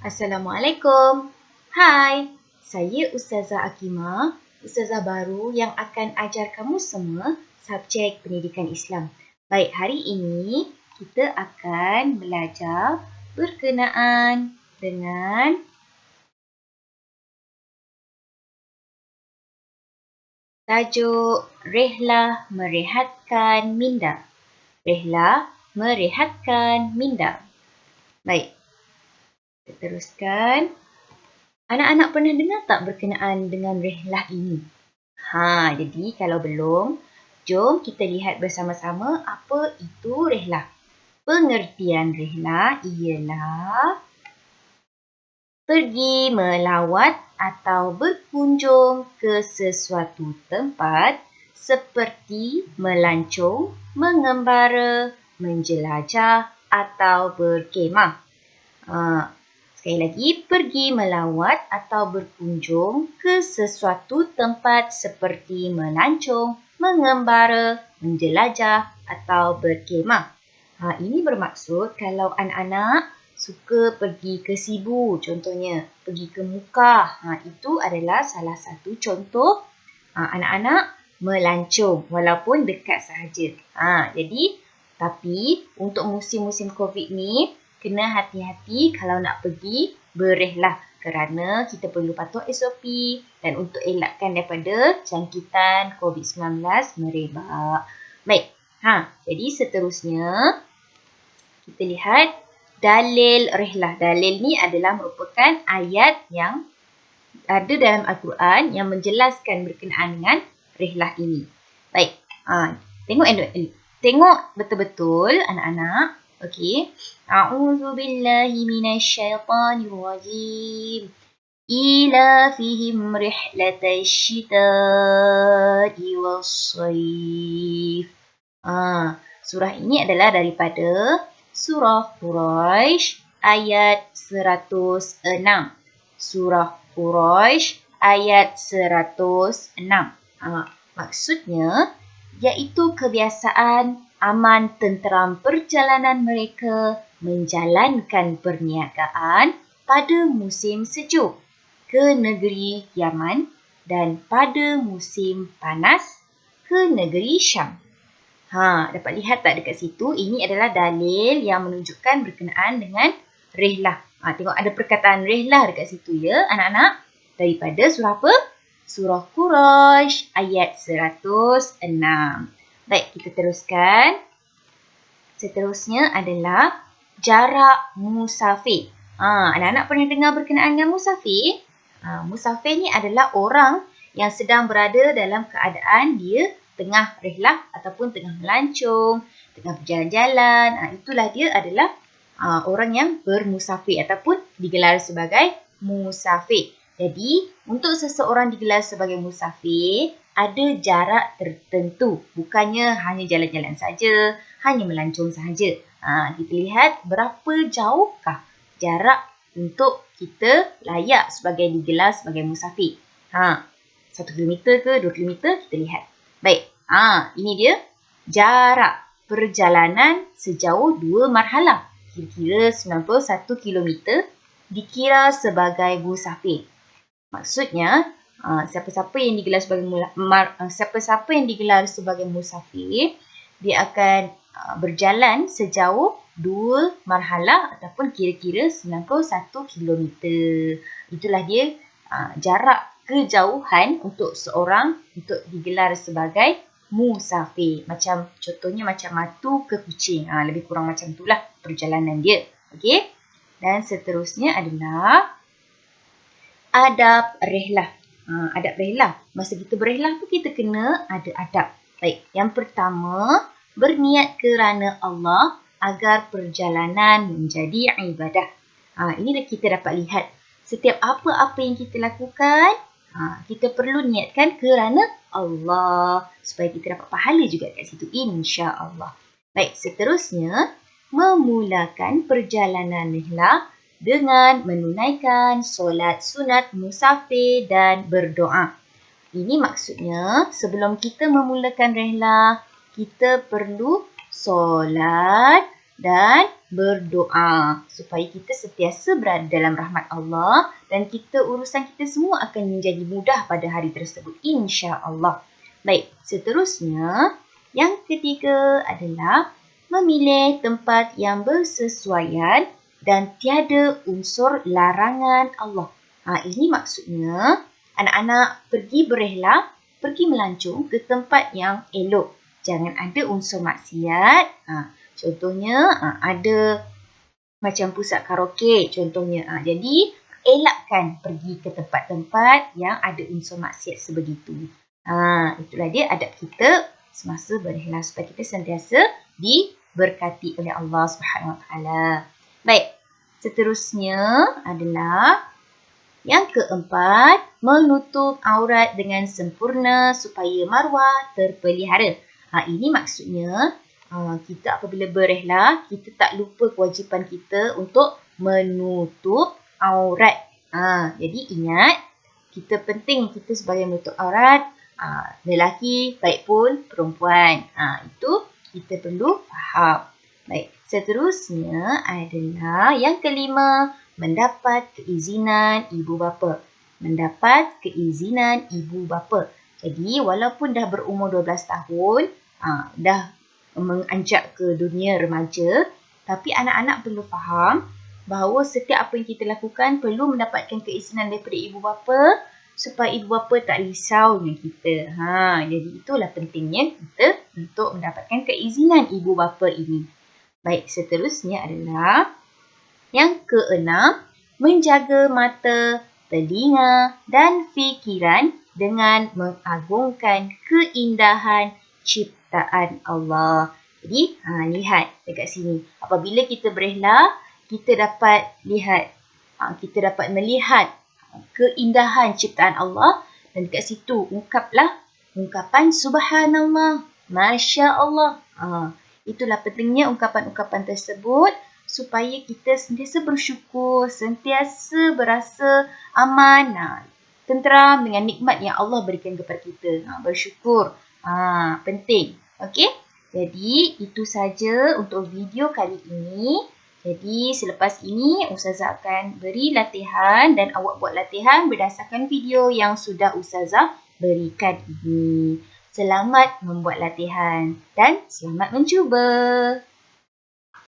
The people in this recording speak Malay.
Assalamualaikum. Hai, saya Ustazah Akimah, Ustazah baru yang akan ajar kamu semua subjek pendidikan Islam. Baik, hari ini kita akan belajar berkenaan dengan tajuk Rehlah Merehatkan Minda. Rehlah Merehatkan Minda. Baik, kita teruskan. Anak-anak pernah dengar tak berkenaan dengan rehlah ini? Jadi kalau belum, jom kita lihat bersama-sama apa itu rehlah. Pengertian rehlah ialah pergi melawat atau berkunjung ke sesuatu tempat seperti melancong, mengembara, menjelajah atau berkemah. Sekali lagi, pergi melawat atau berkunjung ke sesuatu tempat seperti melancong, mengembara, menjelajah atau berkemah. Ini bermaksud kalau anak-anak suka pergi ke Sibu, contohnya pergi ke Mukah. Itu adalah salah satu contoh anak-anak melancong walaupun dekat sahaja. Tapi untuk musim-musim COVID ni, kena hati-hati kalau nak pergi berehlah kerana kita perlu patuh SOP dan untuk elakkan daripada jangkitan COVID-19 merebak. Baik, jadi seterusnya kita lihat dalil rehlah. Dalil ni adalah merupakan ayat yang ada dalam Al-Quran yang menjelaskan berkenaan dengan rehlah ini. Baik, tengok betul-betul anak-anak. Okey. A'udzubillahi minasyaitanirrajim. Ilafihim rihlatash syita'i was-sayf. Surah ini adalah daripada surah Quraisy ayat 106. Surah Quraisy ayat 106. Maksudnya iaitu kebiasaan aman tenteram perjalanan mereka menjalankan perniagaan pada musim sejuk ke negeri Yaman dan pada musim panas ke negeri Syam. Dapat lihat tak dekat situ? Ini adalah dalil yang menunjukkan berkenaan dengan rehlah. Tengok ada perkataan rehlah dekat situ ya anak-anak. Daripada surah apa? Surah Quraisy ayat 106. Baik, kita teruskan. Seterusnya adalah jarak musafir. Anak-anak pernah dengar berkenaan dengan musafir? Musafir ni adalah orang yang sedang berada dalam keadaan dia tengah rehlah ataupun tengah melancong, tengah berjalan-jalan. Itulah dia adalah orang yang bermusafir ataupun digelar sebagai musafir. Jadi, untuk seseorang digelar sebagai musafir, ada jarak tertentu. Bukannya hanya jalan-jalan saja, hanya melancong sahaja. Kita lihat berapa jauhkah jarak untuk kita layak sebagai digelar sebagai musafir. 1 kilometer ke 2 kilometer, kita lihat. Baik, ini dia jarak perjalanan sejauh 2 marhalah. Kira-kira 91 kilometer dikira sebagai musafir. Maksudnya, siapa-siapa yang digelar sebagai musafir, dia akan berjalan sejauh 2 marhalah ataupun kira-kira 91 kilometer. Itulah dia jarak kejauhan untuk seorang untuk digelar sebagai musafir. Contohnya macam Matu ke Kuching. Lebih kurang macam itulah perjalanan dia. Okey. Dan seterusnya adalah adab rehlah. Adab rehlah. Masa kita berehlah tu kita kena ada adab. Baik, yang pertama, berniat kerana Allah agar perjalanan menjadi ibadah. Ini kita dapat lihat. Setiap apa-apa yang kita lakukan, kita perlu niatkan kerana Allah. Supaya kita dapat pahala juga kat situ. InsyaAllah. Baik, seterusnya, memulakan perjalanan rehlah dengan menunaikan solat sunat musafir dan berdoa. Ini maksudnya sebelum kita memulakan rehlah, kita perlu solat, dan berdoa supaya kita sentiasa berada dalam rahmat Allah dan urusan kita semua akan menjadi mudah pada hari tersebut, insya-Allah. Baik, seterusnya yang ketiga adalah memilih tempat yang bersesuaian dan tiada unsur larangan Allah. Ini maksudnya anak-anak pergi berihlah, pergi melancong ke tempat yang elok. Jangan ada unsur maksiat. Contohnya ada macam pusat karaoke contohnya. Jadi elakkan pergi ke tempat-tempat yang ada unsur maksiat sebegitu. Itulah dia adab kita semasa berihlah supaya kita sentiasa diberkati oleh Allah Subhanahu Wa Taala. Baik, seterusnya adalah yang keempat, menutup aurat dengan sempurna supaya maruah terpelihara. Ini maksudnya kita apabila berihlah, kita tak lupa kewajipan kita untuk menutup aurat. Jadi ingat, kita sebagai menutup aurat, lelaki baik pun perempuan. Itu kita perlu faham. Baik, seterusnya adalah yang kelima, mendapat keizinan ibu bapa. Mendapat keizinan ibu bapa. Jadi walaupun dah berumur 12 tahun, dah menganjak ke dunia remaja, tapi anak-anak perlu faham bahawa setiap apa yang kita lakukan perlu mendapatkan keizinan daripada ibu bapa supaya ibu bapa tak risau dengan kita. Jadi itulah pentingnya kita untuk mendapatkan keizinan ibu bapa ini. Baik, seterusnya adalah yang keenam, menjaga mata, telinga dan fikiran dengan mengagungkan keindahan ciptaan Allah. Jadi, lihat dekat sini. Apabila kita berihlah, kita dapat melihat keindahan ciptaan Allah dan dekat situ ungkaplah ungkapan subhanallah, masya Allah. Itulah pentingnya ungkapan-ungkapan tersebut supaya kita sentiasa bersyukur, sentiasa berasa aman, tenteram dengan nikmat yang Allah berikan kepada kita. Bersyukur. Penting. Okey? Jadi, itu saja untuk video kali ini. Jadi, selepas ini Ustazah akan beri latihan dan awak buat latihan berdasarkan video yang sudah Ustazah berikan ini. Selamat membuat latihan dan selamat mencuba.